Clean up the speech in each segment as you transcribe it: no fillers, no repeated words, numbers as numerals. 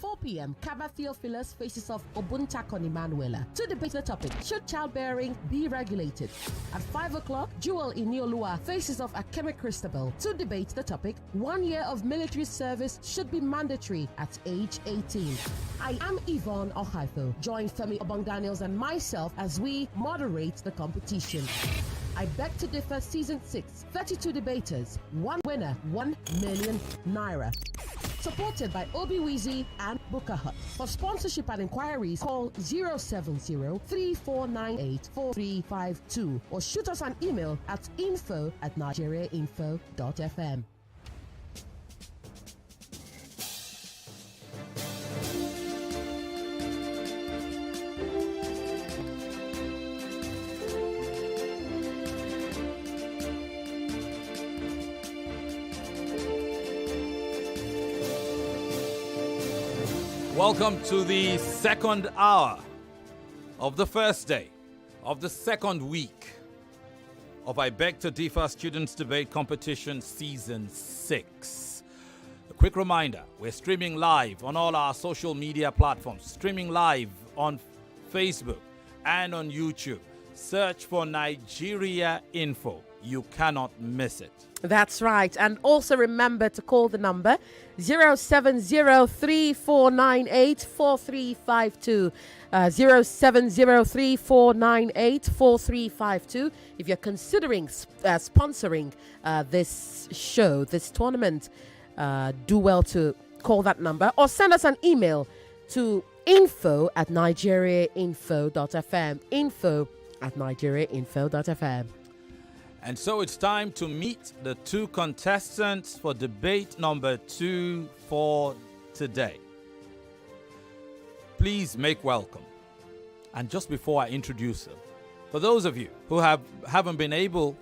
4 p.m., Kaba Theophilus faces off Obuntakon Emanuela to debate the topic, should childbearing be regulated? At 5 o'clock, Inioluwa faces off Akeme Christabel to debate the topic, 1 year of military service should be mandatory at age 18. I am Yvonne Okhaifo. Join Femi, Obong-Daniels and myself as we moderate the competition. I Beg to Differ Season 6, 32 debaters, 1 winner, 1 million naira. Supported by Obi-Weezy and Booker Hut. For sponsorship and inquiries, call 070-3498-4352 or shoot us an email at info@nigeriainfo.fm. Welcome to the second hour of the first day of the second week of I Beg to Differ Students Debate Competition Season 6. A quick reminder, we're streaming live on all our social media platforms, streaming live on Facebook and on YouTube. Search for Nigeria Info. You cannot miss it. That's right. And also remember to call the number 070-3498-4352. 070-3498-4352. If you're considering sponsoring this show, this tournament, do well to call that number or send us an email to info@nigeriainfo.fm. info@nigeriainfo.fm. And so it's time to meet the two contestants for debate number 2 for today. Please make welcome. And just before I introduce them, for those of you who haven't been able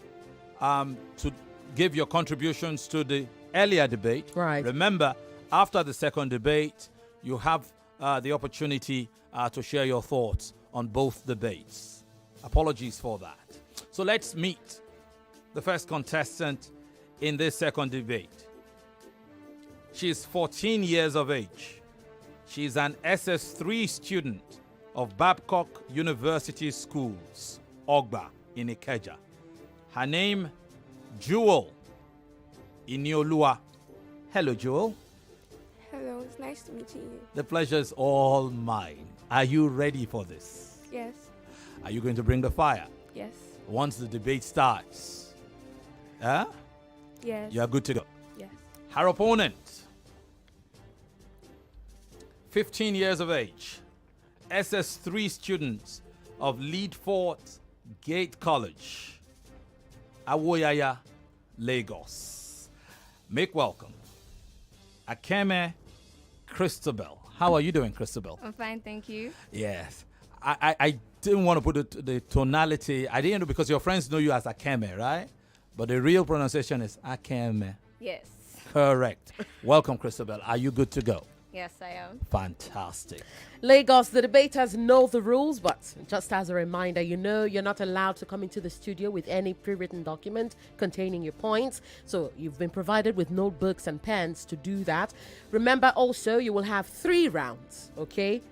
to give your contributions to the earlier debate, right. Remember, after the second debate, you have the opportunity to share your thoughts on both debates. Apologies for that. So let's meet the first contestant in this second debate. She is 14 years of age. She is an SS3 student of Babcock University Schools, Ogba in Ikeja. Her name, Jewel Inioluwa. Hello, Jewel. Hello, it's nice to meet you. The pleasure is all mine. Are you ready for this? Yes. Are you going to bring the fire? Yes. Once the debate starts, Yes. you are good to go. Yes. Her opponent, 15 years of age, SS3 student of Leadfort Gate College, Awoyaya, Lagos. Make welcome, Akeme Christabel. How are you doing, Christabel? I'm fine, thank you. Yes. I didn't want to put the tonality. I didn't know because your friends know you as Akeme, right? But the real pronunciation is Akeme. Yes. Correct. Welcome, Christabel. Are you good to go? Yes, I am. Fantastic. Lagos, the debaters know the rules, but just as a reminder, you know you're not allowed to come into the studio with any pre-written document containing your points. So you've been provided with notebooks and pens to do that. Remember also, you will have 3 rounds, okay,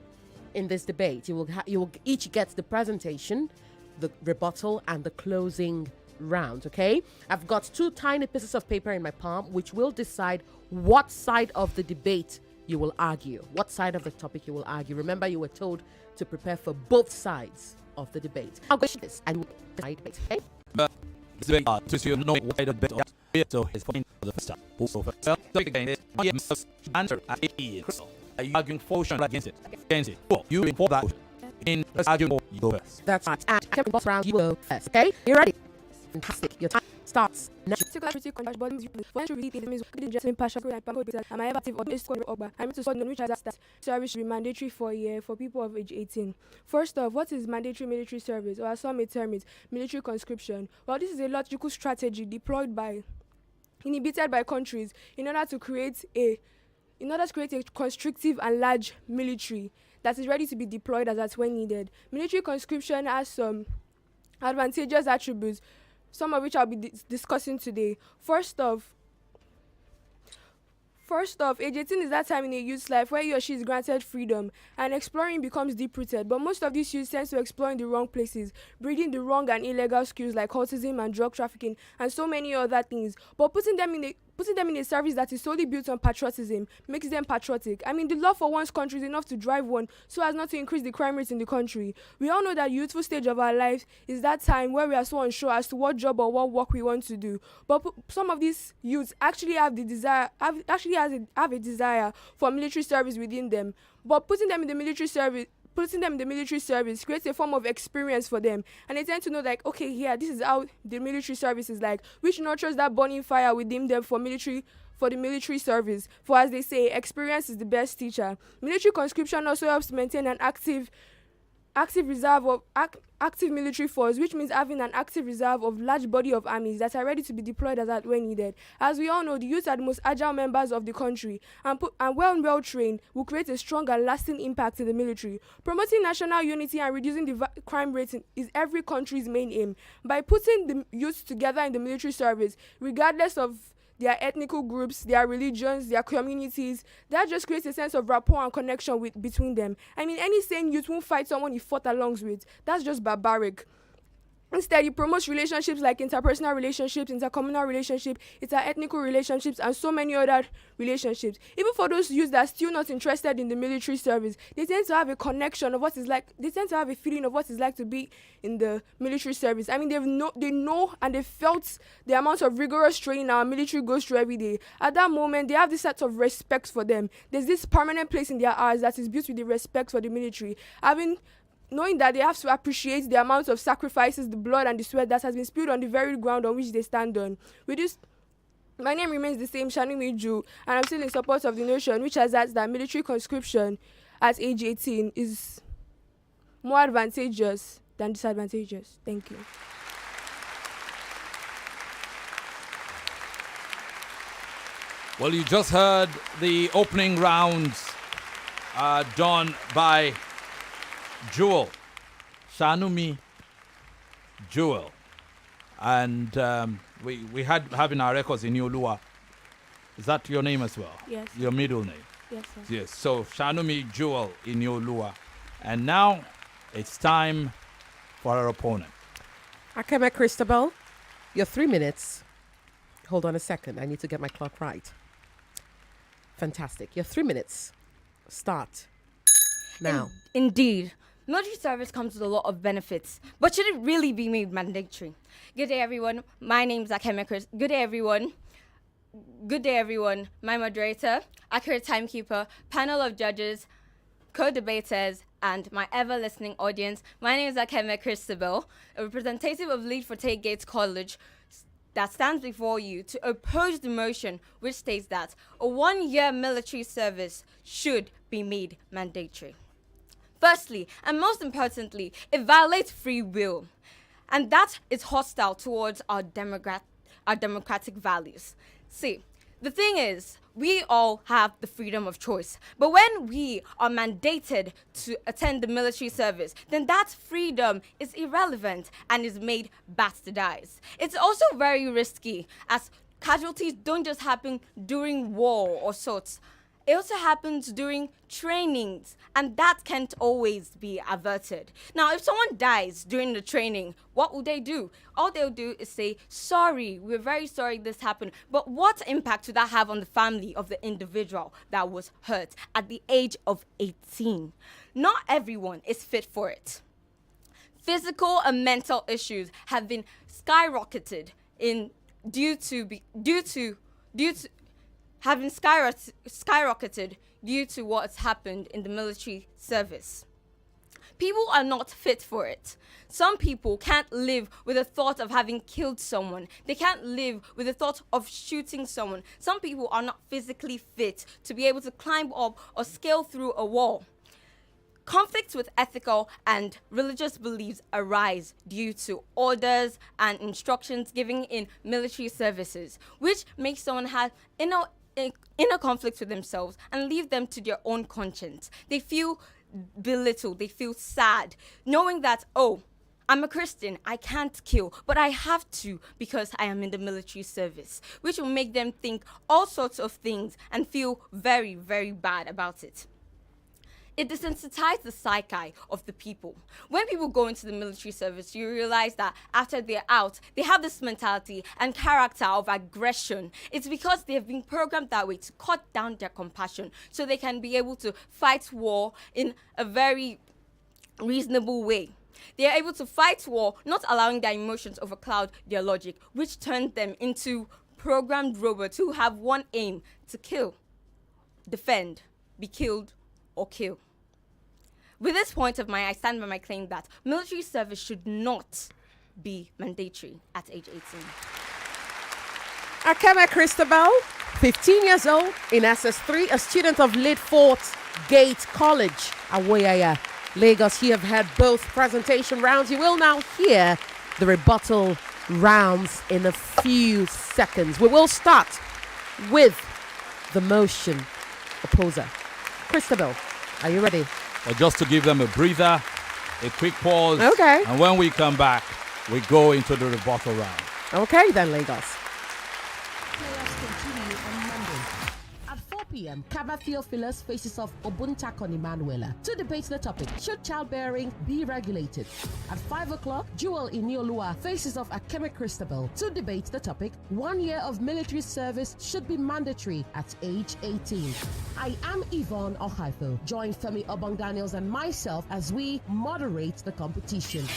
in this debate. You will each get the presentation, the rebuttal, and the closing round, okay? I've got 2 tiny pieces of paper in my palm, which will decide what side of the debate you will argue, what side of the topic you will argue. Remember, you were told to prepare for both sides of the debate. I'll go this and we'll decide debate, okay? So you know why the debate so it's fine for the first time. Also, so again, answer. Are you arguing for or against it? Against it. Well, you inform that in arguing, you go first. That's right. And every boss round, you go first, okay? You ready? Fantastic. Your time starts now. I'm ever to sort which has that service should be mandatory for a year for people of age 18. First off, what is mandatory military service, or as some may term it, military conscription? Well, this is a logical strategy inhibited by countries in order to create a constrictive and large military that is ready to be deployed as at when needed. Military conscription has some advantageous attributes, some of which I'll be discussing today. First off, First off, age 18 is that time in a youth's life where he or she is granted freedom and exploring becomes deep-rooted. But most of these youths tend to explore in the wrong places, breeding the wrong and illegal skills like cultism and drug trafficking and so many other things. But putting them in a service that is solely built on patriotism makes them patriotic. I mean, the love for one's country is enough to drive one so as not to increase the crime rate in the country. We all know that youthful stage of our lives is that time where we are so unsure as to what job or what work we want to do. But some of these youths actually have a desire for military service within them. But putting them in the military service creates a form of experience for them, and they tend to know, like, okay, yeah, this is how the military service is like, which nurtures that burning fire within them for the military service. For as they say, experience is the best teacher. Military conscription also helps to maintain an active military force, which means having an active reserve of large body of armies that are ready to be deployed as at when needed. As we all know, the youth are the most agile members of the country, and well trained will create a strong and lasting impact in the military. Promoting national unity and reducing the crime rate is every country's main aim. By putting the youth together in the military service, regardless of their ethnical groups, their religions, their communities, that just creates a sense of rapport and connection between them. I mean, any sane youth won't fight someone he fought along with. That's just barbaric. Instead, it promotes relationships like interpersonal relationships, intercommunal relationships, interethnical relationships, and so many other relationships. Even for those youths that are still not interested in the military service, they tend to have a connection of what it's like. They tend to have a feeling of what it's like to be in the military service. I mean, they know and they felt the amount of rigorous training our military goes through every day. At that moment, they have this sense of respect for them. There's this permanent place in their hearts that is built with the respect for the military. Knowing that they have to appreciate the amount of sacrifices, the blood and the sweat that has been spilled on the very ground on which they stand on. With this, my name remains the same, Shanumi Ju, and I'm still in support of the notion which has asked that military conscription at age 18 is more advantageous than disadvantageous. Thank you. Well, you just heard the opening rounds done by Jewel, Shanumi Jewel, and we had having our records in Inioluwa. Is that your name as well? Yes. Your middle name? Yes, sir. Yes. So Shanumi Jewel in Inioluwa, and now it's time for our opponent. Akeme Christabel, your 3 minutes. Hold on a second. I need to get my clock right. Fantastic. Your 3 minutes. Start now. Indeed. Military service comes with a lot of benefits, but should it really be made mandatory? Good day, everyone. My name is Akeme. Good day, everyone. Good day, everyone. My moderator, accurate timekeeper, panel of judges, co-debaters, and my ever-listening audience. My name is Akeme Christabel, a representative of Lead for Take Gates College that stands before you to oppose the motion which states that a 1-year military service should be made mandatory. Firstly, and most importantly, it violates free will, and that is hostile towards our democratic values. See, the thing is, we all have the freedom of choice, but when we are mandated to attend the military service, then that freedom is irrelevant and is made bastardized. It's also very risky, as casualties don't just happen during war or sorts. It also happens during trainings, and that can't always be averted. Now, if someone dies during the training, what will they do? All they'll do is say, sorry, we're very sorry this happened. But what impact would that have on the family of the individual that was hurt at the age of 18? Not everyone is fit for it. Physical and mental issues have been skyrocketed due to having skyrocketed due to what's happened in the military service. People are not fit for it. Some people can't live with the thought of having killed someone. They can't live with the thought of shooting someone. Some people are not physically fit to be able to climb up or scale through a wall. Conflicts with ethical and religious beliefs arise due to orders and instructions given in military services, which makes someone have inner conflicts with themselves and leave them to their own conscience. They feel belittled, they feel sad, knowing that, oh, I'm a Christian. I can't kill, but I have to because I am in the military service, which will make them think all sorts of things and feel very, very bad about it. It desensitizes the psyche of the people. When people go into the military service, you realize that after they're out, they have this mentality and character of aggression. It's because they've been programmed that way to cut down their compassion so they can be able to fight war in a very reasonable way. They are able to fight war, not allowing their emotions overcloud their logic, which turns them into programmed robots who have one aim: to kill, defend, be killed, or kill. With this point of mine, I stand by my claim that military service should not be mandatory at age 18. Akeme Christabel, 15 years old, in SS3, a student of Lidfort Gate College, Awoyaya, Lagos. You have had both presentation rounds. You will now hear the rebuttal rounds in a few seconds. We will start with the motion opposer. Christabel, are you ready? Or just to give them a breather, a quick pause. Okay. And when we come back, we go into the rebuttal round. Okay, then, Lagos. Players continue on Monday. At 4 p.m., Kaba Theophilus faces off Obuntakon Emanuela to debate the topic, should childbearing be regulated? At 5 o'clock, Jewel Inioluwa faces off Akeme Christabel to debate the topic, 1 year of military service should be mandatory at age 18. I am Yvonne Okhaifo. Join Femi, Obong-Daniels and myself as we moderate the competition.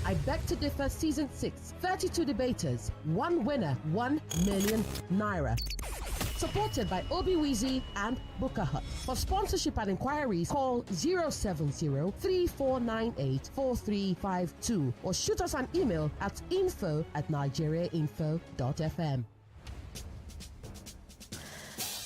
I Beg to Differ Season 6, 32 debaters, 1 winner, 1 million naira. Supported by Obi Weezy and Booker Hut. For sponsorship and inquiries, call 070-3498-4352 or shoot us an email at info@nigeriainfo.fm.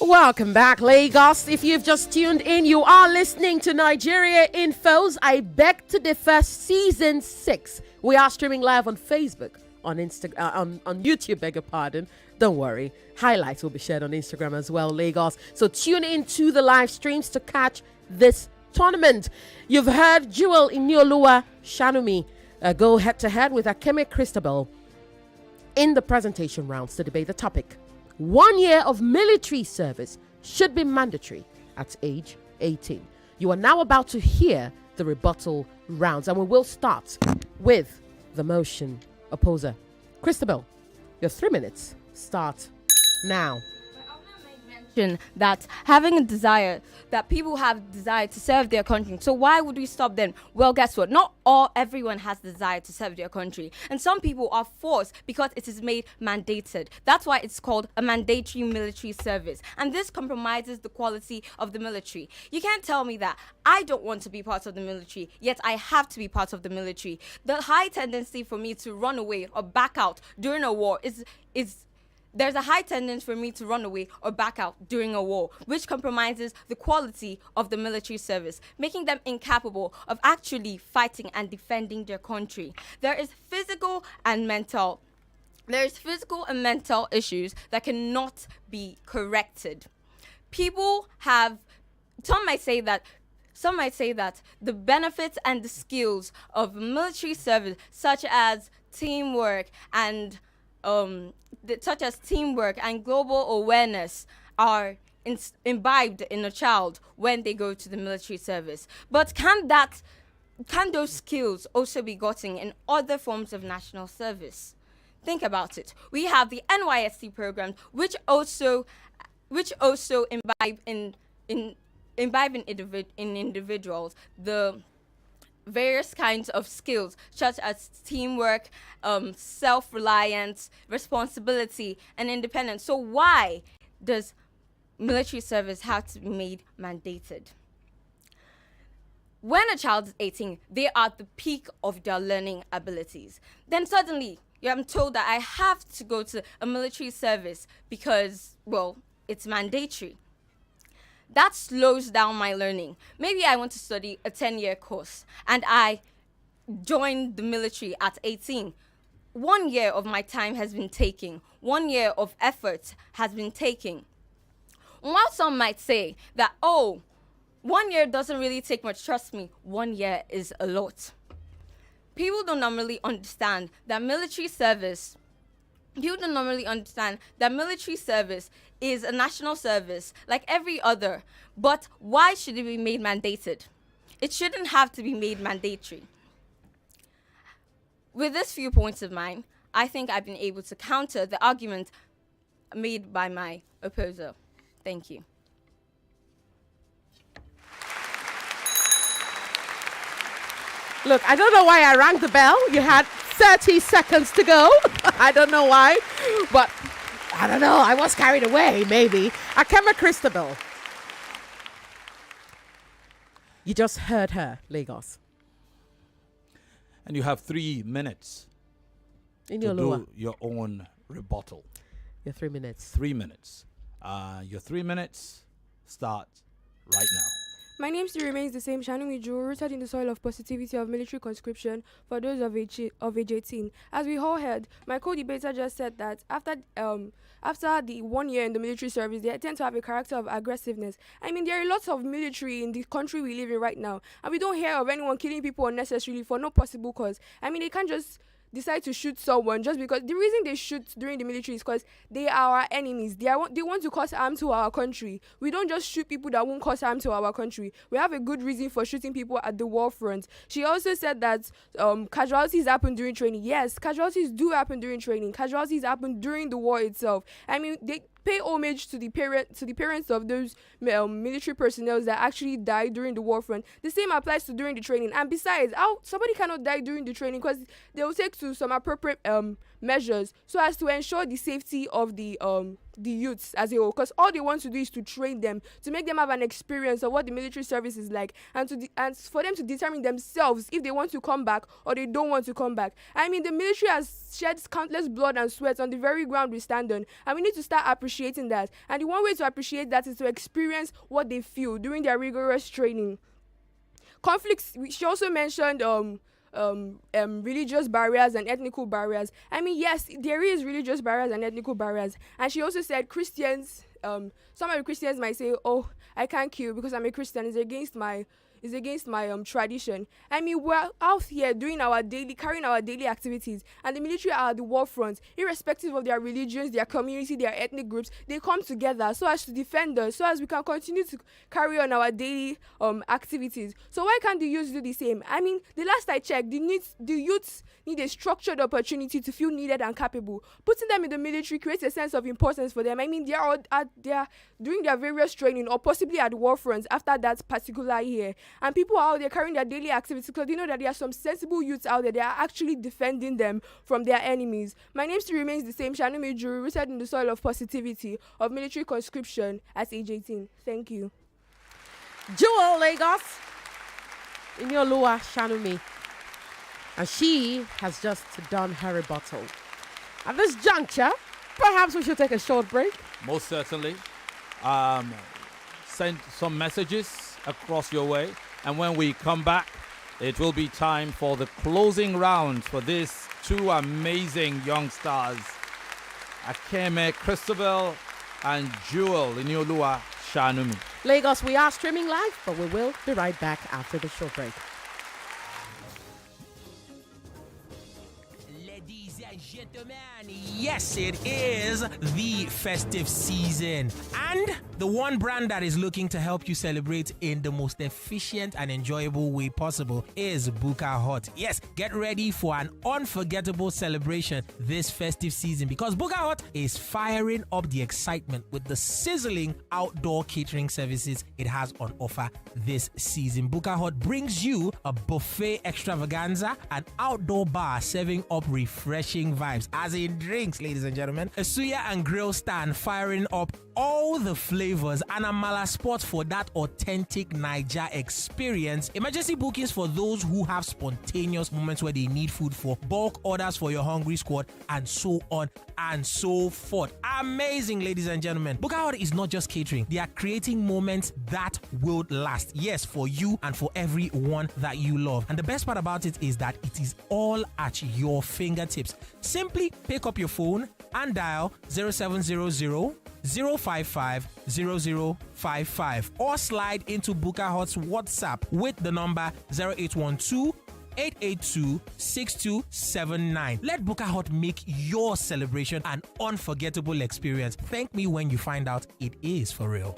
Welcome back, Lagos. If you've just tuned in, you are listening to Nigeria Info's I Beg to Differ Season 6. We are streaming live on Facebook, on YouTube, beg your pardon. Don't worry. Highlights will be shared on Instagram as well, Lagos. So tune in to the live streams to catch this tournament. You've heard Jewel Inioluwa Shanumi go head-to-head with Akeme Christabel in the presentation rounds to debate the topic. 1 year of military service should be mandatory at age 18. You are now about to hear the rebuttal rounds, and we will start with the motion opposer. Christabel, your 3 minutes start now. That having a desire, that people have desire to serve their country. So why would we stop them? Well, guess what? Not everyone has desire to serve their country. And some people are forced because it is made mandated. That's why it's called a mandatory military service. And this compromises the quality of the military. You can't tell me that I don't want to be part of the military, yet I have to be part of the military. The high tendency for me to run away or back out during a war is there's a high tendency for me to run away or back out during a war, which compromises the quality of the military service, making them incapable of actually fighting and defending their country. There is physical and mental issues that cannot be corrected. Some might say that the benefits and the skills of military service, such as teamwork and global awareness, are imbibed in a child when they go to the military service. But can those skills also be gotten in other forms of national service? Think about it. We have the NYSC programs, which also imbibe in individuals the various kinds of skills, such as teamwork, self-reliance, responsibility, and independence. So why does military service have to be made mandated? When a child is 18, they are at the peak of their learning abilities. Then suddenly, I'm told that I have to go to a military service because, well, it's mandatory. That slows down my learning. Maybe I want to study a 10-year course and I joined the military at 18. 1 year of my time has been taken. 1 year of effort has been taken. While some might say that, 1 year doesn't really take much, trust me, 1 year is a lot. people don't normally understand that military service. People don't normally understand that military service is a national service like every other. But why should it be made mandated? It shouldn't have to be made mandatory. With this few points of mine, I think I've been able to counter the argument made by my opposer. Thank you. Look, I don't know why I rang the bell. You had 30 seconds to go. I don't know why, but I don't know. I was carried away, maybe. Akeme Christabel. You just heard her, Lagos. And you have 3 minutes to Inioluwa. do your own rebuttal. Your 3 minutes. 3 minutes. Your 3 minutes start right now. My name still remains the same, Shanumi Jewel, rooted in the soil of positivity of military conscription for those of age 18. As we all heard, my co-debater just said that after the 1 year in the military service, they tend to have a character of aggressiveness. I mean, there are lots of military in the country we live in right now, and we don't hear of anyone killing people unnecessarily for no possible cause. I mean, they can't just decide to shoot someone just because the reason they shoot during the military is because they are our enemies. They want to cause harm to our country. We don't just shoot people that won't cause harm to our country. We have a good reason for shooting people at the war front. She also said that casualties happen during training. Yes, casualties do happen during training. Casualties happen during the war itself. I mean, they pay homage to the parents of those military personnel that actually died during the war front. The same applies to during the training. And besides, somebody cannot die during the training because they will take to some appropriate measures so as to ensure the safety of the youths as a whole, because all they want to do is to train them, to make them have an experience of what the military service is like, and for them to determine themselves if they want to come back or they don't want to come back. I mean, the military has shed countless blood and sweat on the very ground we stand on, and we need to start appreciating that. And the one way to appreciate that is to experience what they feel during their rigorous training. Conflicts. She also mentioned religious barriers and ethnical barriers. I mean, yes, there is religious barriers and ethnical barriers. And she also said Christians, some of the Christians might say, oh, I can't kill because I'm a Christian. It's against my tradition. I mean, we're out here carrying our daily activities, and the military are at the war front, irrespective of their religions, their community, their ethnic groups. They come together so as to defend us, so as we can continue to carry on our daily activities. So why can't the youth do the same? I mean, the last I checked, the youths need a structured opportunity to feel needed and capable. Putting them in the military creates a sense of importance for them. I mean, they are doing their various training or possibly at the war front after that particular year. And people are out there carrying their daily activities because they know that there are some sensible youths out there that are actually defending them from their enemies. My name still remains the same, Shanumi Juru, rooted in the soil of positivity of military conscription at age 18. Thank you. Jewel, Lagos. Inioluwa, Shanumi. And she has just done her rebuttal. At this juncture, perhaps we should take a short break. Most certainly. Send some messages across your way. And when we come back, it will be time for the closing round for these two amazing young stars, Akeme Christabel and Jewel Inioluwa Shanumi. Lagos, we are streaming live, but we will be right back after the short break. Ladies and gentlemen, yes, it is the festive season. And the one brand that is looking to help you celebrate in the most efficient and enjoyable way possible is Buka Hut. Yes, get ready for an unforgettable celebration this festive season because Buka Hut is firing up the excitement with the sizzling outdoor catering services it has on offer this season. Buka Hut brings you a buffet extravaganza, an outdoor bar serving up refreshing vibes, as in drinks, ladies and gentlemen, a suya and grill stand firing up all the flavors, and amala spot for that authentic Naija experience, emergency bookings for those who have spontaneous moments where they need food for bulk orders for your hungry squad, and so on and so forth. Amazing, ladies and gentlemen. Buka Hut is not just catering. They are creating moments that will last. Yes, for you and for everyone that you love. And the best part about it is that it is all at your fingertips. Simply pick up your phone and dial 0700 055 0055 or slide into Buka Hut's WhatsApp with the number 0812 882-6279. Let Booker Hut make your celebration an unforgettable experience. Thank me when you find out it is for real.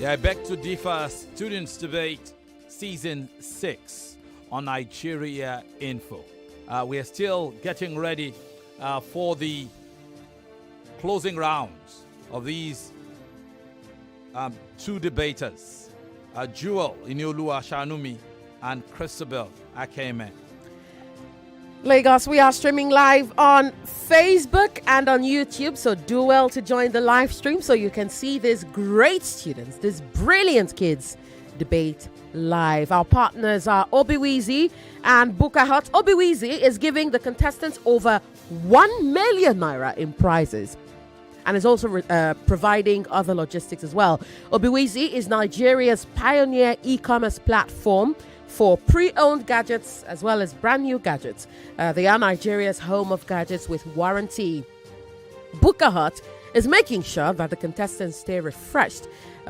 I beg to differ. Students Debate Season 6 on Nigeria Info. We are still getting ready for the closing rounds of these two debaters, Jewel Inioluwa and Christabel Akeme. Lagos, we are streaming live on Facebook and on YouTube, so do well to join the live stream so you can see these great students, these brilliant kids debate live. Our partners are Obiwizi and Booker Hut. Obiwizi is giving the contestants over 1 million naira in prizes and is also providing other logistics as well. Obiwizi is Nigeria's pioneer e-commerce platform for pre-owned gadgets as well as brand new gadgets. They are Nigeria's home of gadgets with warranty. Booker Hut is making sure that the contestants stay refreshed.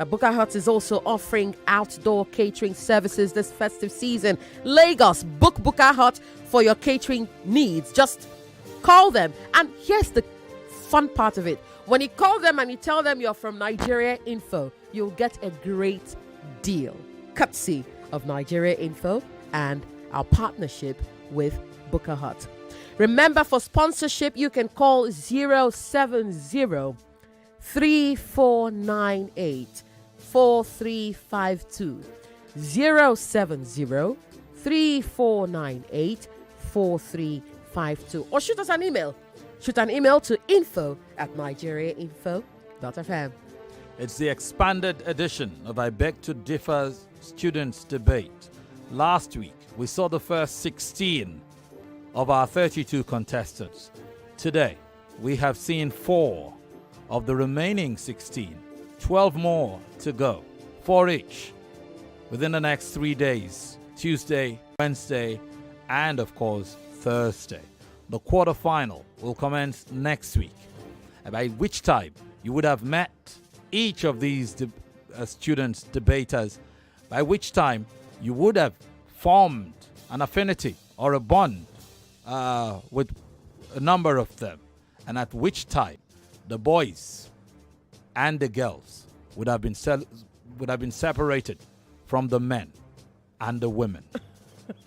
Booker Hut is also offering outdoor catering services this festive season. Lagos, book Booker Hut for your catering needs. Just call them. And here's the fun part of it. When you call them and you tell them you're from Nigeria Info, you'll get a great deal. Courtesy of Nigeria Info and our partnership with Booker Hut. Remember, for sponsorship, you can call 070 3498 4352. 070 3498 4352. Or shoot us an email. Shoot an email to info@nigeriainfo.fm. It's the expanded edition of I Beg to Differ Students Debate. Last week, we saw the first 16 of our 32 contestants. Today, we have seen 4 of the remaining 16. 12 more to go, 4 each, within the next 3 days, Tuesday, Wednesday, and of course, Thursday. The quarterfinal will commence next week, by which time you would have met each of these students, debaters, by which time you would have formed an affinity or a bond with a number of them, and at which time the boys and the girls would have been separated from the men and the women.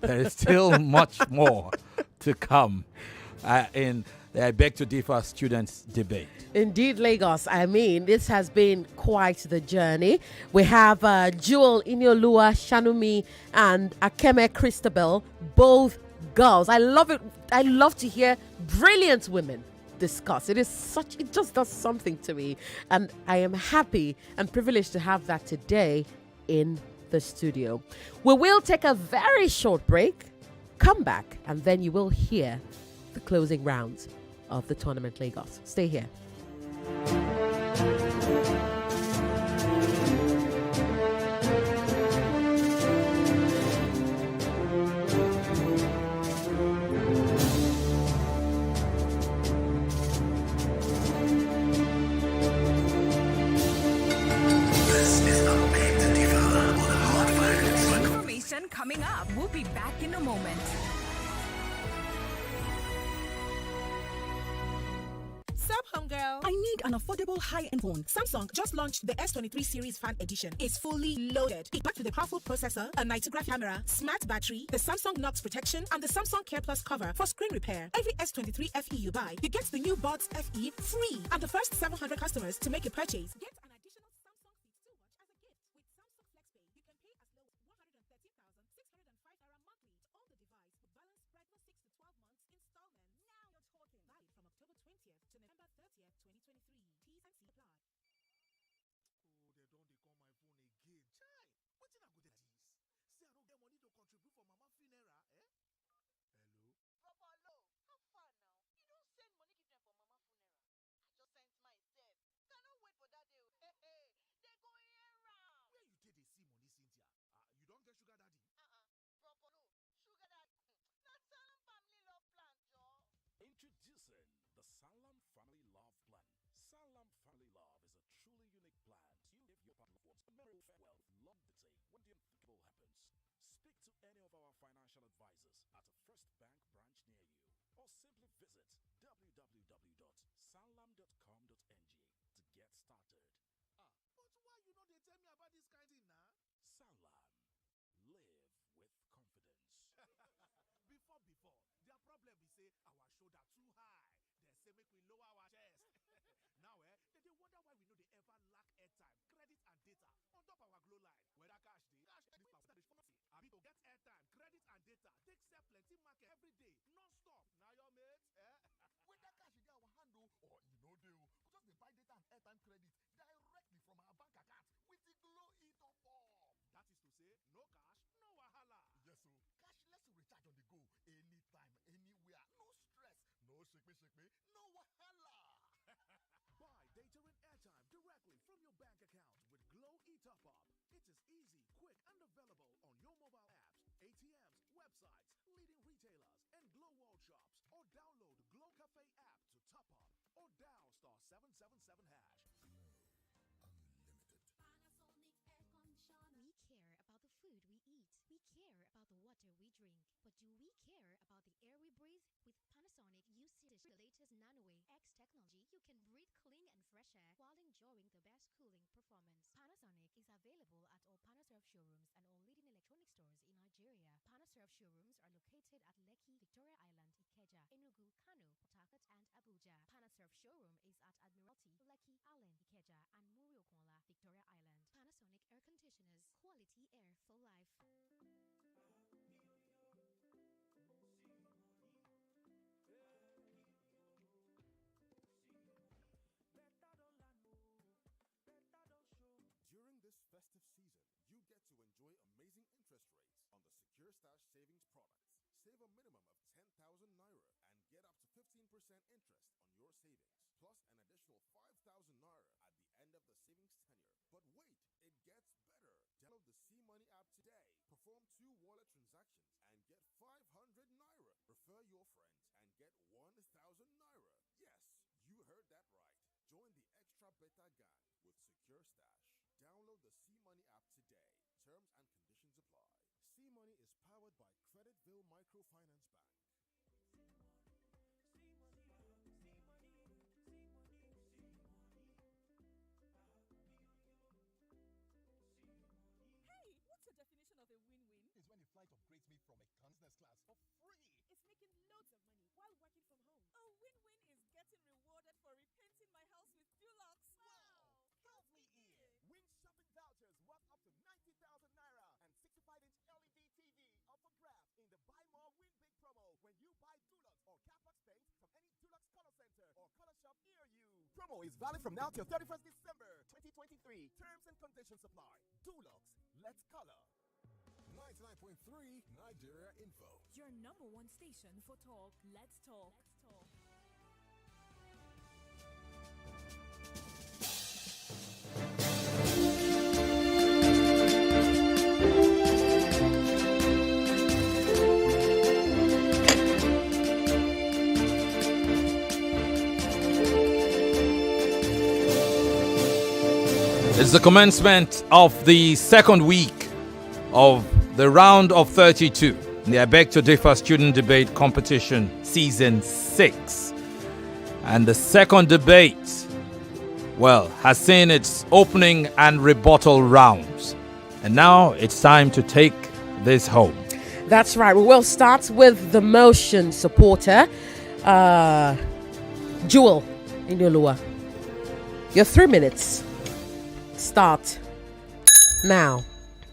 There is still much more to come in the I Beg to Differ Students Debate. Indeed, Lagos. I mean, this has been quite the journey. We have Jewel Inioluwa Shanumi and Akeme Christabel, both girls. I love it. I love to hear brilliant women discuss. It just does something to me. And I am happy and privileged to have that today in the studio. We will take a very short break, come back, and then you will hear the closing rounds of the tournament. Lagos. Stay here. Information coming up. We'll be back in a moment. Sup, homegirl? I need an affordable high-end phone. Samsung just launched the S23 series fan edition. It's fully loaded. It's packed with a powerful processor, a 90-graph camera, smart battery, the Samsung Knox protection, and the Samsung Care Plus cover for screen repair. Every S23 FE you buy, you get the new Buds FE free. And the first 700 customers to make a purchase get an additional Samsung Fit Watch as a gift. With Samsung FlexPay, you can pay as low as 113,605 naira monthly to own the device with balance spread for 6 to 12 months installment. Now you're talking. Valid from October 20th to November 30th, 2023. T's and C's apply. Sanlam Family Love Plan. Sanlam Family Love is a truly unique plan. You give your partner ones a memorable farewell with love day when the unthinkable happens. Speak to any of our financial advisors at a First Bank branch near you, or simply visit www.sanlam.com.ng to get started. But why you know they tell me about this kind thing now? Sanlam. Live with confidence. Before, their problem is say our shoulder too high. They say make we lower our chest. Now, they wonder why we know they ever lack airtime, credit, and data on top our glow line. Whether cash I mean to get airtime, credit, and data, take sell plenty market every day, non-stop. Now your mates, Whether cash in our handle or deal, just they buy data and airtime credit directly from our bank account with the Glow Top Up. That is to say, no cash, no wahala. Yes, so cashless recharge on the go anytime, anywhere, no stress, no shake me, no wahala. Buy data and airtime directly from your bank account with Glow Top Up. It is easy, quick, and available on your mobile apps, ATMs, websites, leading retailers, and Glow World shops. Or download Glow Cafe app to top up, or dial *777#. We care about the food we eat. We care about the water we drink. But do we care about the air we breathe? With Panasonic, you see the latest NanoWay X technology. You can breathe clean and fresh air while enjoying the best cooling performance. Panasonic is available at all Panaserve showrooms and all leading electronic stores in Nigeria. Panaserve showrooms are located at Lekki, Victoria Island, Ikeja, Enugu, Kano, Port Harcourt, and Abuja. Panaserve showroom is at Admiralty, Lekki, Allen, Ikeja, and Muri-Okunla, Victoria Island. Panasonic air conditioners, quality air for life. During this festive season, you get to enjoy amazing interest rates on the Secure Stash savings products. Save a minimum of 10,000 naira and get up to 15% interest on your savings, plus an additional 5,000 naira at the end of the savings tenure. But wait, it gets better. Download the C-Money app today. Perform 2 wallet transactions and get 500 naira. Refer your friends and get 1,000 naira. Yes, you heard that right. Join the extra beta gang with Secure Stash. Download the C-Money app today. Terms and conditions apply. C-Money is powered by Creditville Microfinance Bank. Hey, what's the definition of a win-win? Is when a flight upgrades me from a business class for free. It's making loads of money while working from home. A win-win is getting rewarded for repainting my house with Dulux. Wow! Count me in. Win shopping vouchers worth up to 90,000 naira and 65-inch LED TV up for grabs in the Buy More Win Big promo when you buy Dulux or Capex paint from any Dulux color center or color shop near you. Promo is valid from now till 31st December 2023. Terms and conditions apply. Dulux, let's color. 99.3 Nigeria Info. Your number one station for talk. Let's talk. It's the commencement of the second week of the round of 32, the I Beg to Differ Student Debate Competition Season 6. And the second debate, has seen its opening and rebuttal rounds. And now it's time to take this home. That's right. We will start with the motion supporter, Jewel Inioluwa. Your 3 minutes start now.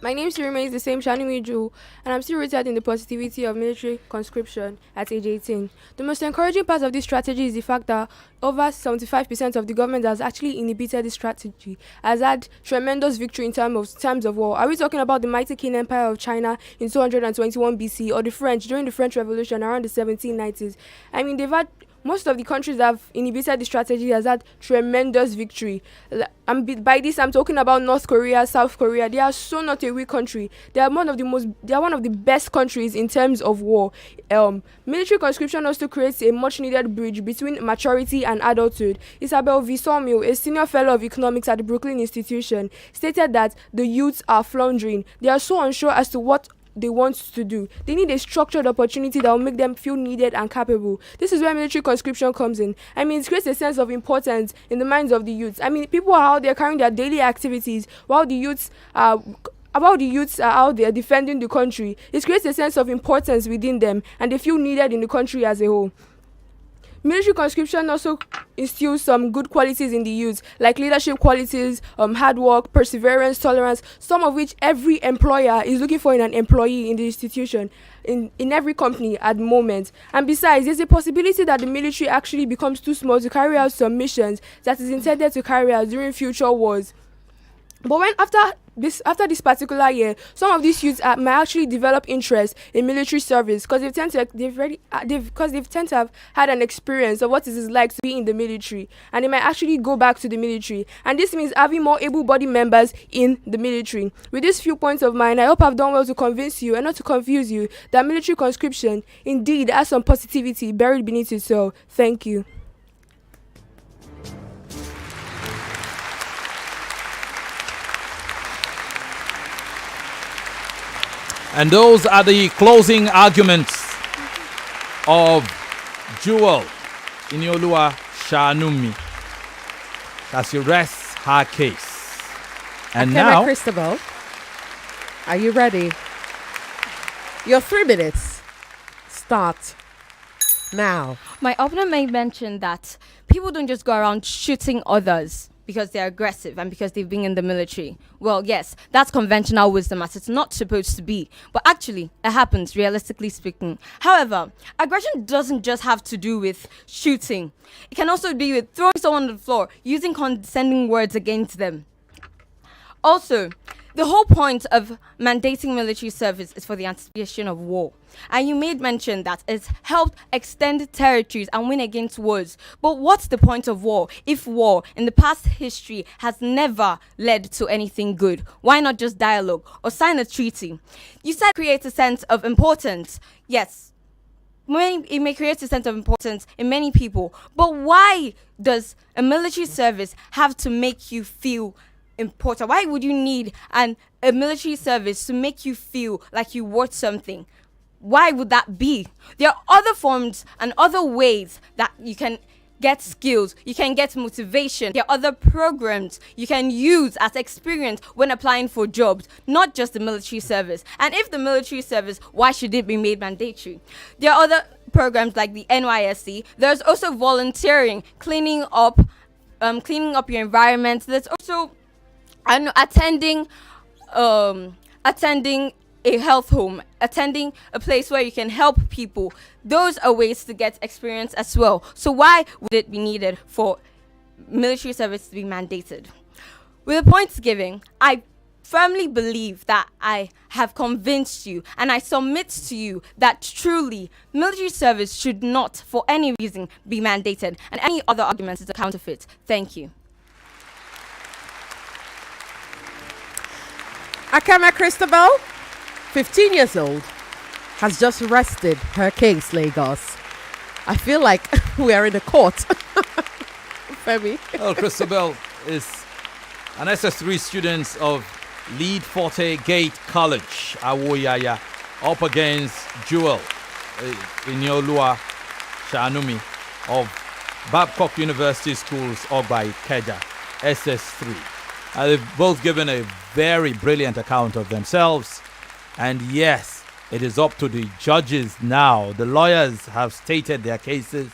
My name still remains the same, Shanimi Ju, and I'm still rooted in the positivity of military conscription at age 18. The most encouraging part of this strategy is the fact that over 75% of the government has actually inhibited this strategy, has had tremendous victory in times of war. Are we talking about the mighty Qing Empire of China in 221 BC or the French during the French Revolution around the 1790s? I mean, they've had most of the countries that have inhibited the strategy has had tremendous victory. By this, I'm talking about North Korea, South Korea. They are so not a weak country. They are one of the best countries in terms of war. Military conscription also creates a much needed bridge between maturity and adulthood. Isabel Visomio, a senior fellow of economics at the Brooklyn Institution, stated that the youths are floundering. They are so unsure as to what they want to do. They need a structured opportunity that will make them feel needed and capable. This is where military conscription comes in. It creates a sense of importance in the minds of the youths. People are out there carrying their daily activities while the youths are out there defending the country. It creates a sense of importance within them, and they feel needed in the country as a whole. Military conscription also instills some good qualities in the youth, like leadership qualities, hard work, perseverance, tolerance, some of which every employer is looking for in an employee in the institution, in every company at the moment. And besides, there's a possibility that the military actually becomes too small to carry out some missions that is intended to carry out during future wars. But after this particular year, some of these youths might actually develop interest in military service because they've tend to have had an experience of what it is like to be in the military, and they might actually go back to the military. And this means having more able-bodied members in the military. With these few points of mine, I hope I've done well to convince you and not to confuse you that military conscription indeed has some positivity buried beneath it. So, thank you. And those are the closing arguments of Jewel Inioluwa Shanumi as she rests her case. And Akeme now, Christabel, are you ready? Your 3 minutes start now. My opponent may mention that people don't just go around shooting others because they're aggressive and because they've been in the military. Well, yes, that's conventional wisdom as it's not supposed to be. But actually, it happens, realistically speaking. However, aggression doesn't just have to do with shooting. It can also be with throwing someone on the floor, using condescending words against them. Also, the whole point of mandating military service is for the anticipation of war. And you made mention that it's helped extend territories and win against wars. But what's the point of war if war in the past history has never led to anything good? Why not just dialogue or sign a treaty? You said create a sense of importance. Yes, it may create a sense of importance in many people. But why does a military service have to make you feel important? Why would you need a military service to make you feel like you worth something? Why would that be? There are other forms and other ways that you can get skills, you can get motivation. There are other programs you can use as experience when applying for jobs, not just the military service. And if the military service, why should it be made mandatory? There are other programs like the NYSC. There's also volunteering, cleaning up your environment. There's also attending a health home, attending a place where you can help people. Those are ways to get experience as well. So why would it be needed for military service to be mandated? With the points giving, I firmly believe that I have convinced you, and I submit to you that truly military service should not for any reason be mandated, and any other argument is a counterfeit. Thank you. Akeme Christabel, 15 years old, has just rested her case, Lagos. I feel like we are in a court. Femi. well, Christabel is an SS3 student of Lead Forte Gate College, Awoyaya, up against Jewel Inioluwa Shanumi of Babcock University Schools, Ogba Ikeja, SS3. They've both given a very brilliant account of themselves. And yes, it is up to the judges now. The lawyers have stated their cases.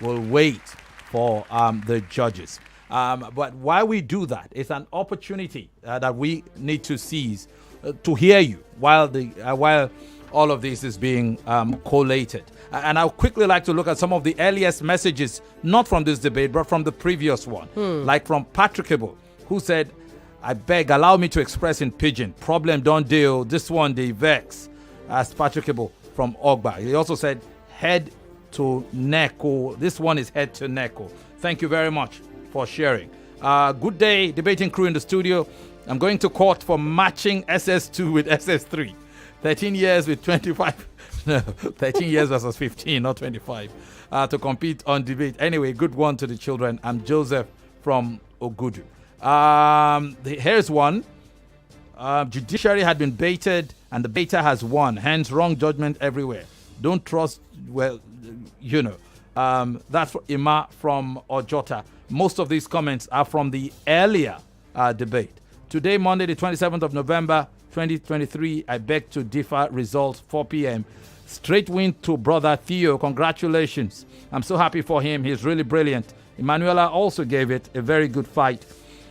We'll wait for the judges. But while we do that, it's an opportunity that we need to seize to hear you while all of this is being collated. And I'll quickly like to look at some of the earliest messages, not from this debate, but from the previous one. Like from Patrick Abel, who said, I beg, allow me to express in pidgin. Problem don't deal. This one, they vex. As Patrick Abel from Ogba. He also said, head to Neko. This one is head to Neko. Thank you very much for sharing. Good day, debating crew in the studio. I'm going to court for matching SS2 with SS3. 13 years with 25. No, 13 years versus 15, not 25. To compete on debate. Anyway, good one to the children. I'm Joseph from Ogudu. Here's one. Judiciary had been baited and the baiter has won. Hence, wrong judgment everywhere. Don't trust, well, you know. That's Ima from Ojota. Most of these comments are from the earlier debate. Today, Monday, the 27th of November, 2023, I beg to differ. Results 4 p.m. Straight win to brother Theo. Congratulations. I'm so happy for him. He's really brilliant. Emanuela also gave it a very good fight.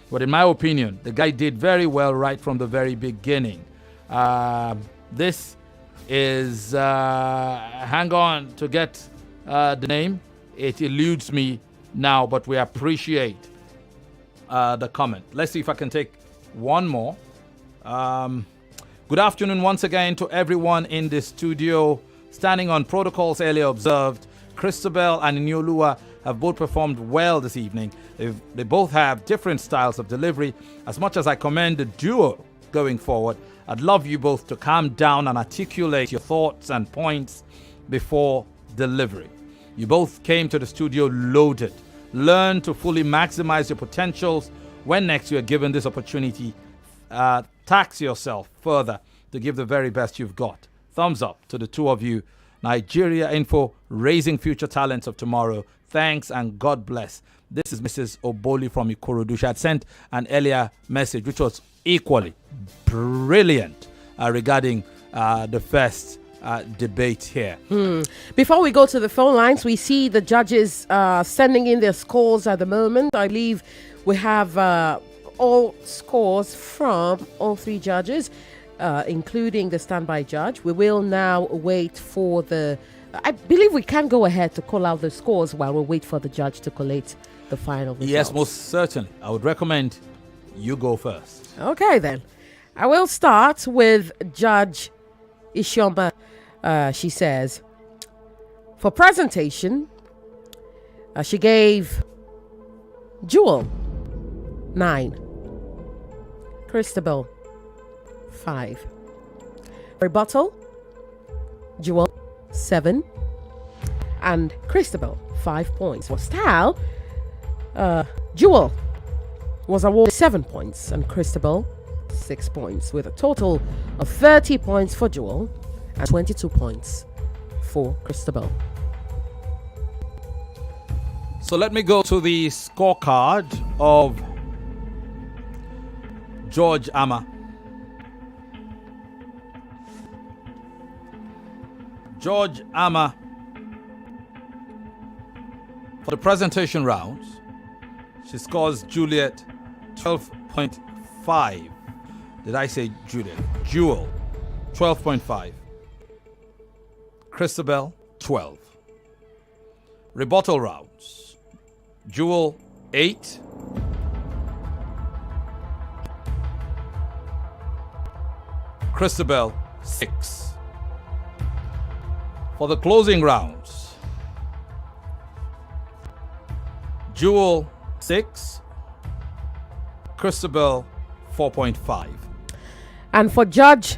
But in my opinion, the guy did very well right from the very beginning. This is, hang on to get the name. It eludes me now, but we appreciate the comment. Let's see if I can take one more. Good afternoon once again to everyone in the studio. Standing on protocols earlier observed, Christabel and Inioluwa have both performed well this evening. They both have different styles of delivery. As much as I commend the duo going forward, I'd love you both to calm down and articulate your thoughts and points before delivery. You both came to the studio loaded. Learn to fully maximize your potentials. When next you are given this opportunity, tax yourself further to give the very best you've got. Thumbs up to the two of you. Nigeria Info, raising future talents of tomorrow. Thanks and God bless. This is Mrs. Oboli from Ikorodu. She had sent an earlier message which was equally brilliant regarding the first debate here. Before we go to the phone lines, we see the judges sending in their scores at the moment. I believe we have all scores from all three judges, including the standby judge. We will now wait for I believe we can go ahead to call out the scores while we wait for the judge to collate the final results. Yes, most certainly. I would recommend you go first. Okay, then. I will start with Judge Ishoma. She says, for presentation, she gave Jewel 9, Christabel 5, rebuttal Jewel 7, and Christabel 5 points. For style, Jewel was awarded 7 points and Christabel 6 points, with a total of 30 points for Jewel and 22 points for Christabel. So let me go to the scorecard of George Ama. George Ama, for the presentation rounds, she scores Juliet 12.5. Did I say Juliet? Jewel 12.5. Christabel 12. Rebuttal rounds, Jewel 8. Christabel 6. For the closing rounds, Jewel 6, Christabel 4.5. And for Judge,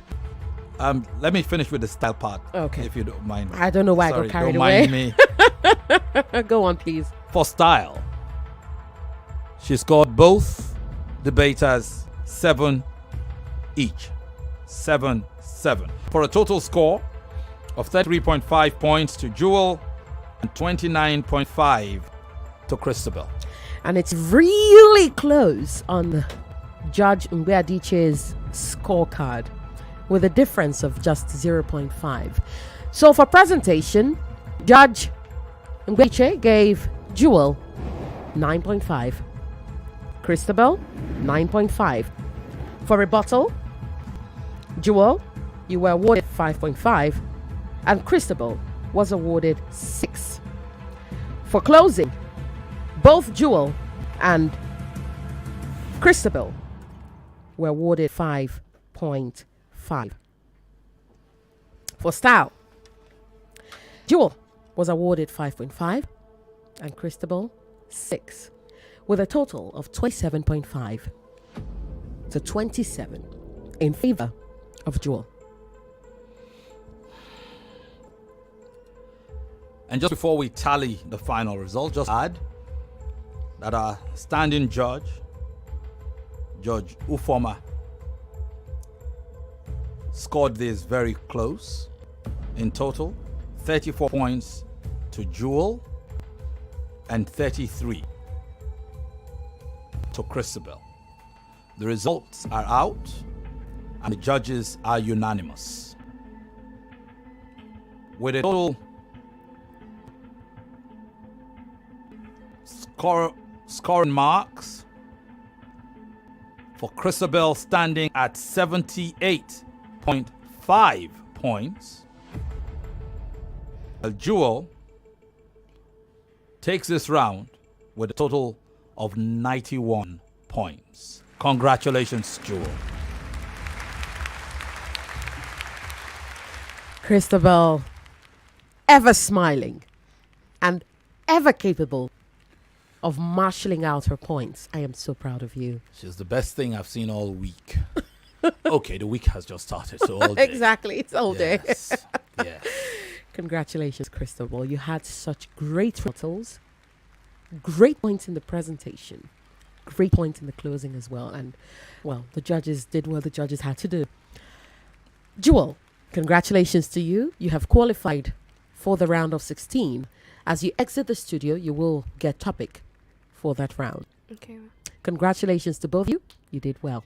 let me finish with the style part, okay, if you don't mind. I don't know why Sorry, I got carried don't away. Mind me. Go on, please. For style, she scored both debaters 7 each. 7-7. For a total score of 33.5 points to Jewel and 29.5 to Christabel. And it's really close on Judge Mbeadiche's scorecard, with a difference of just 0.5. So for presentation, Judge Mbeadiche gave Jewel 9.5, Christabel 9.5. For rebuttal, Jewel, you were awarded 5.5, and Christabel was awarded 6. For closing, both Jewel and Christabel were awarded 5.5. For style, Jewel was awarded 5.5 and Christabel 6, with a total of 27.5 to 27 in favor of Jewel. And just before we tally the final result, just add that our standing judge, Judge Ufoma, scored this very close. In total, 34 points to Jewel and 33 to Christabel. The results are out and the judges are unanimous. With a total scoring marks for Christabel standing at 78.5 points, Jewel takes this round with a total of 91 points. Congratulations, Jewel. Christabel, ever smiling and ever capable of marshalling out her points. I am so proud of you. She's the best thing I've seen all week. Okay, the week has just started, so all day. Exactly, it's all day. Yes. Congratulations, Christabel. You had such great totals, great points in the presentation, great points in the closing as well. And, well, the judges did what the judges had to do. Jewel, congratulations to you. You have qualified for the round of 16. As you exit the studio, you will get topic for that round. Okay. Congratulations to both of you. You did well.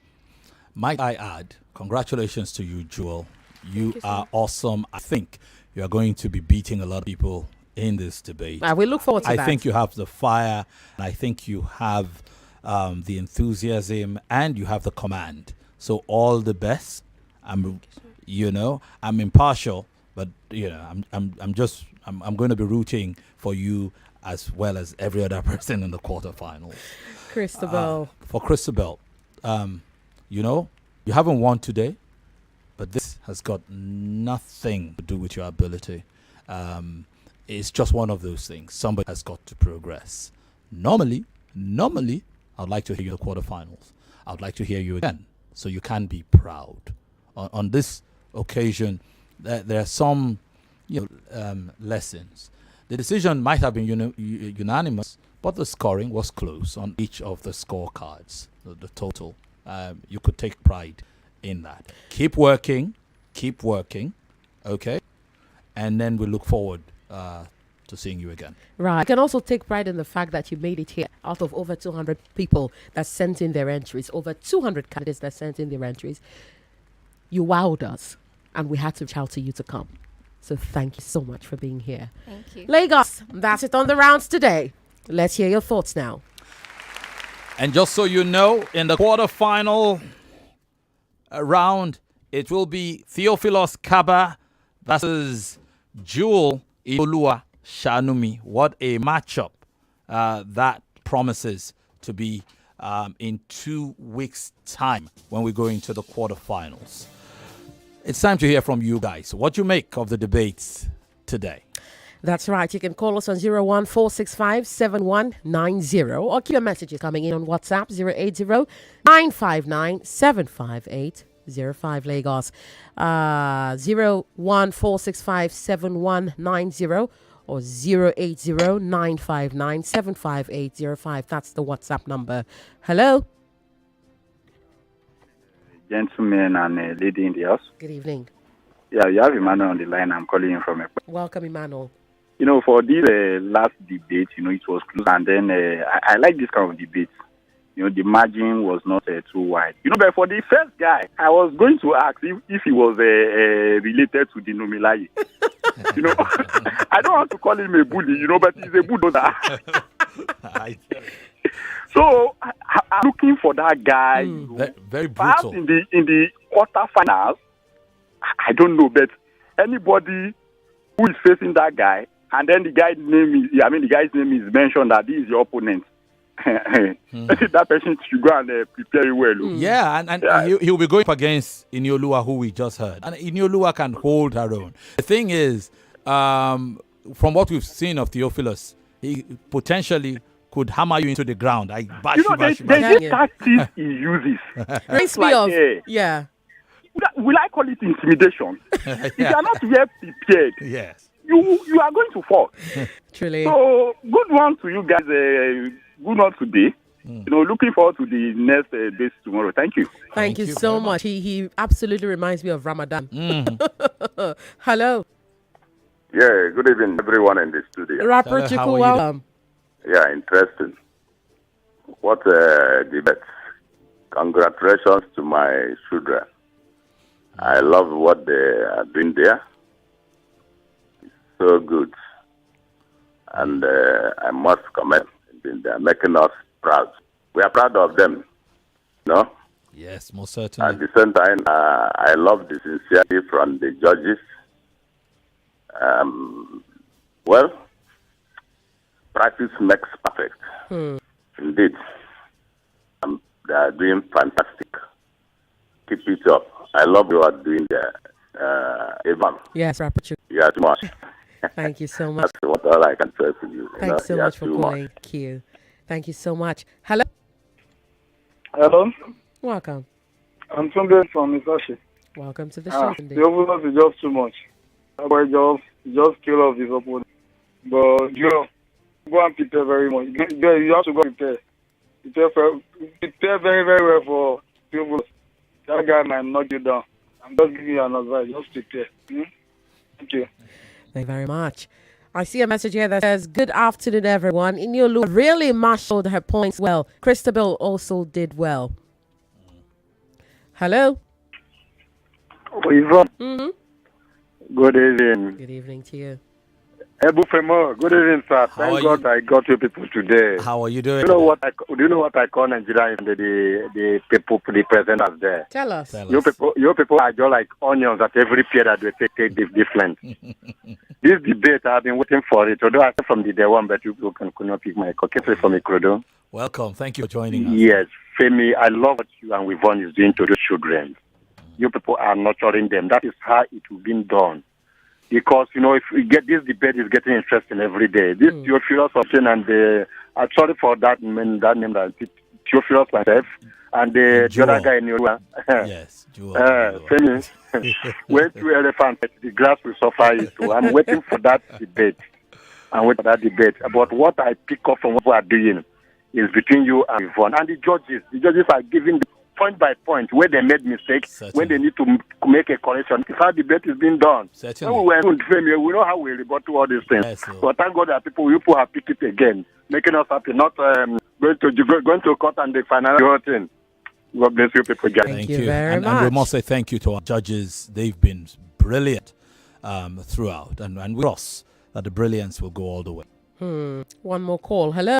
Might I add, congratulations to you, Jewel. You you, are sir. awesome. I think you are going to be beating a lot of people in this debate. We look forward to that. I think you have the fire, and I think you have the enthusiasm, and you have the command. So all the best. I'm impartial, but I'm going to be rooting for you as well as every other person in the quarterfinals. Christabel. For Christabel, you haven't won today, but this has got nothing to do with your ability. It's just one of those things. Somebody has got to progress. Normally, I'd like to hear you in the quarterfinals. I'd like to hear you again, so you can be proud. On this occasion, there are some lessons. The decision might have been unanimous, but the scoring was close on each of the scorecards, the total. You could take pride in that. Keep working, okay? And then we look forward to seeing you again. Right. I can also take pride in the fact that you made it here out of over 200 people that sent in their entries, over 200 candidates that sent in their entries. You wowed us, and we had to reach out to you to come. So thank you so much for being here. Thank you. Lagos, that's it on the rounds today. Let's hear your thoughts now. And just so you know, in the quarterfinal round, it will be Theophilus Kaba versus Jewel Inioluwa Shanumi. What a matchup that promises to be in 2 weeks' time when we go into the quarterfinals. It's time to hear from you guys. What you make of the debates today? That's right. You can call us on 014657190 or keep your messages coming in on WhatsApp 080-959-75805 Lagos. 014657190 or 080-959-75805. That's the WhatsApp number. Hello. Gentlemen and lady in the house. Good evening. Yeah, you have Emmanuel on the line. I'm calling you from Welcome, Emmanuel. For this last debate, it was close, and then I like this kind of debate. The margin was not too wide. But for the first guy, I was going to ask if he was related to the Nomilaye. I don't want to call him a bully, but he's a bulldozer. So I'm looking for that guy. Very brutal. Perhaps in the quarterfinals, I don't know, but anybody who is facing that guy, and then the guy's name is mentioned that this is your opponent. That person should go and prepare you well. Yeah, and he'll be going up against Inioluwa, who we just heard. And Inioluwa can hold her own. The thing is, from what we've seen of Theophilus, he potentially could hammer you into the ground. I bash You know, bash there's you. this tactics he uses. Reminds me like, of, yeah. Will I call it intimidation? If you are not well prepared, Yes. you are going to fall. Truly. So good one to you guys. Good one today. You know, looking forward to the next days tomorrow. Thank you. Thank you so much. He absolutely reminds me of Ramadan. Hello. Yeah, good evening, everyone in the studio. Rapper Chiku, welcome. Yeah, interesting. What a debate. Congratulations to my children. I love what they are doing there. It's so good. And I must comment. They are making us proud. We are proud of them. No? Yes, most certainly. At the same time, I love the sincerity from the judges. Well, practice makes perfect. Indeed. They are doing fantastic. Keep it up. I love what you are doing there, Yvonne. Yes, Rapper Chiku. You are too much. Thank you so much. That's what all I can say to you. Thanks so much for calling. Thank you. Thank you so much. Hello. Hello. Welcome. I'm Tunde from Misashi. Welcome to the show. Tunde. The overload is just too much. Boy, just kill off his opponent. But go and prepare very much. You have to go and prepare. Prepare very, very well for people. That guy might knock you down. I'm just giving you an advice. Just prepare. Thank you. Thank you very much. I see a message here that says, good afternoon, everyone. Inioluwa really marshaled her points well. Christabel also did well. Hello? Yvonne. Good evening. Good evening to you. Ebu Femo, good evening, sir. Thank God I got you people today. How are you doing? Do you know what I call Nigeria and the people, the presenters there? Tell us. You people are just like onions at every peer that they take different. This debate, I've been waiting for it. Although I said from the day one, but you people could not pick my cookie from Ikrodo. Welcome. Thank you for joining us. Yes. Femi, I love what you and Yvonne is doing to the children. You people are nurturing them. That is how it will be done. Because, if we get this debate is getting interesting every day. This Theophilus option and I'm sorry for that name that Theophilus myself and the other guy in Inioluwa. Yes, Femi, when two elephants, the grass will suffer it too. I'm waiting for that debate. But what I pick up from what we are doing is between you and Yvonne. And the judges. The judges are giving point by point where they made mistakes, when they need to make a correction. It's how debate is being done. Certainly. When we were in Femi, we know how we rebut to all these things. Yes, but thank God that people have picked it again, making us happy, not going to court and the financial thing. God bless you people. Thank you very much. And we must say thank you to our judges. They've been brilliant throughout. And we trust that the brilliance will go all the way. One more call. Hello.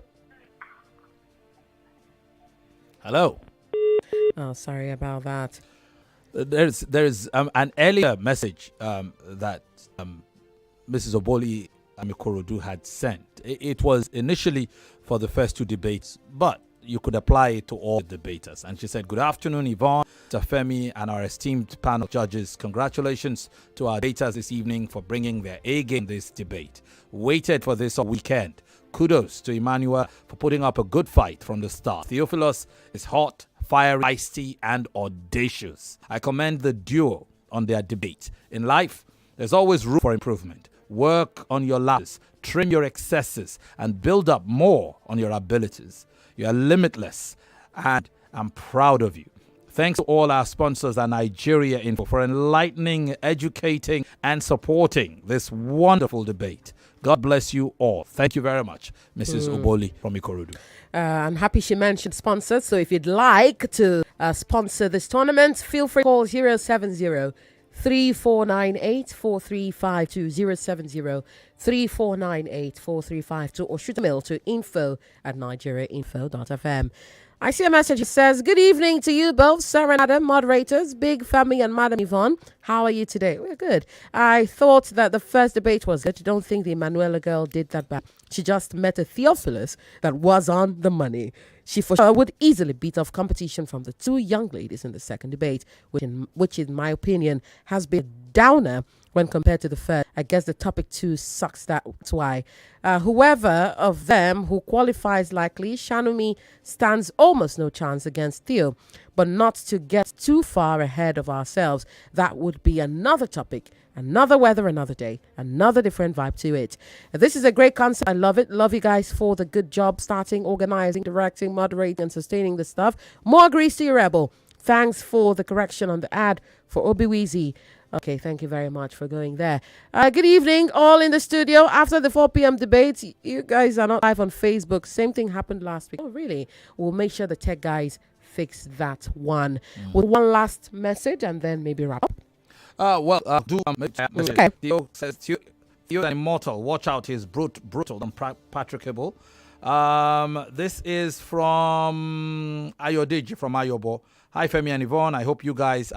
Hello. Oh, sorry about that. There's an earlier message that Mrs. Oboli Amikorodu had sent. It was initially for the first two debates, but you could apply it to all debaters. And she said, good afternoon, Yvonne, Femi, and our esteemed panel of judges. Congratulations to our debaters this evening for bringing their A game in this debate. Waited for this all weekend. Kudos to Emmanuel for putting up a good fight from the start. Theophilus is hot, fiery, feisty, and audacious. I commend the duo on their debate. In life, there's always room for improvement. Work on your lapses, trim your excesses, and build up more on your abilities. You are limitless, and I'm proud of you. Thanks to all our sponsors at Nigeria Info for enlightening, educating, and supporting this wonderful debate. God bless you all. Thank you very much, Mrs. Oboli from Ikorodu. I'm happy she mentioned sponsors. So if you'd like to sponsor this tournament, feel free to call 070 3498 4352 070 3498 4352 or shoot a mail to info@nigeriainfo.fm. I see a message that says, good evening to you both, Sir and Adam, moderators, Big Femi and Madam Yvonne. How are you today? We're good. I thought that the first debate was good. Don't think the Emanuela girl did that bad. She just met a Theophilus that was on the money. She for sure would easily beat off competition from the two young ladies in the second debate, which in my opinion has been a downer when compared to the first. I guess the topic 2 sucks, that's why. Whoever of them who qualifies likely, Shanumi stands almost no chance against Theo, but not to get too far ahead of ourselves. That would be another topic, another weather, another day, another different vibe to it. This is a great concept. I love it. Love you guys for the good job starting, organizing, directing, moderating, and sustaining the stuff. More grease to you, Rebel. Thanks for the correction on the ad for Obiwizi. Okay, thank you very much for going there. Good evening, all in the studio. After the 4 p.m. debates, you guys are not live on Facebook. Same thing happened last week. Oh, really? We'll make sure the tech guys fix that one. With one last message and then maybe wrap up. Okay. Theo says, Theo an immortal. Watch out, he's brutal and patrickable. This is from Ayodiji from Ayobo. Hi, Femi and Yvonne. I hope you guys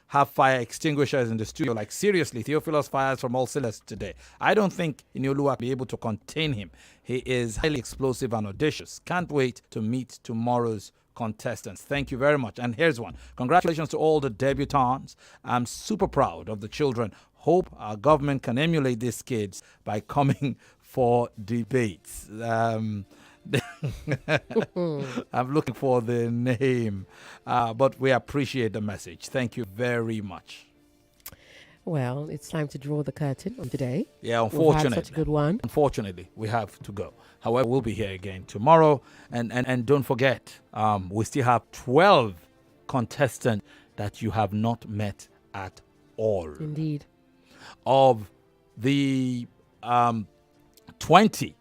have fire extinguishers in the studio. Like, seriously, Theophilus fires from all cylinders today. I don't think Inioluwa will be able to contain him. He is highly explosive and audacious. Can't wait to meet tomorrow's contestants. Thank you very much. And here's one. Congratulations to all the debutants. I'm super proud of the children. Hope our government can emulate these kids by coming for debates. I'm looking for the name, but we appreciate the message. Thank you very much. Well, it's time to draw the curtain on today. Yeah, unfortunately. We've had such a good one. Unfortunately, we have to go. However, we'll be here again tomorrow. And don't forget, we still have 12 contestants that you have not met at all. Indeed. Of the 20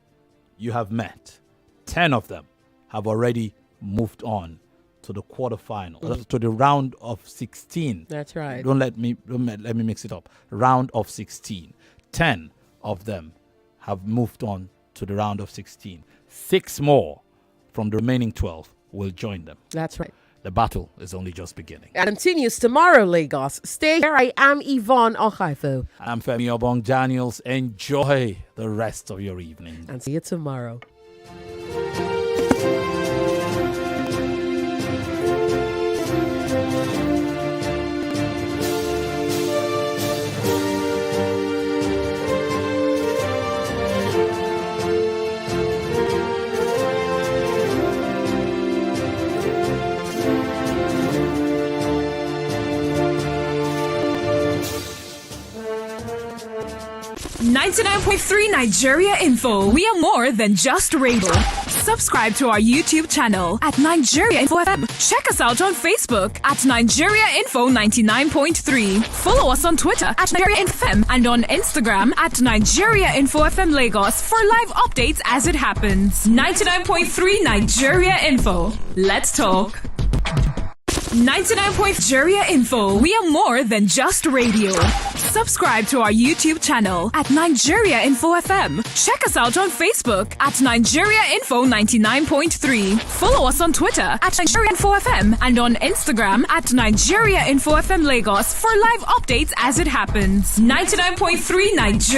you have met, 10 of them have already moved on to the quarterfinal, to the round of 16. That's right. Don't let me mix it up. Round of 16. 10 of them have moved on to the round of 16. 6 more from the remaining 12 will join them. That's right. The battle is only just beginning. And continues tomorrow, Lagos. Stay here. I am Yvonne Okhaifo. I'm Femi Obong-Daniels. Enjoy the rest of your evening. And see you tomorrow. .3 Nigeria Info. We are more than just radio. Subscribe to our YouTube channel at Nigeria Info FM. Check us out on Facebook at Nigeria Info 99.3. Follow us on Twitter at Nigeria Info FM and on Instagram at Nigeria Info FM Lagos for live updates as it happens. 99.3 Nigeria Info. Let's talk. 99. Nigeria Info. We are more than just radio. Subscribe to our YouTube channel at Nigeria Info FM. Check us out on Facebook at Nigeria Info 99.3. Follow us on Twitter at Nigeria Info FM and on Instagram at Nigeria Info FM Lagos for live updates as it happens. 99.3 Nigeria.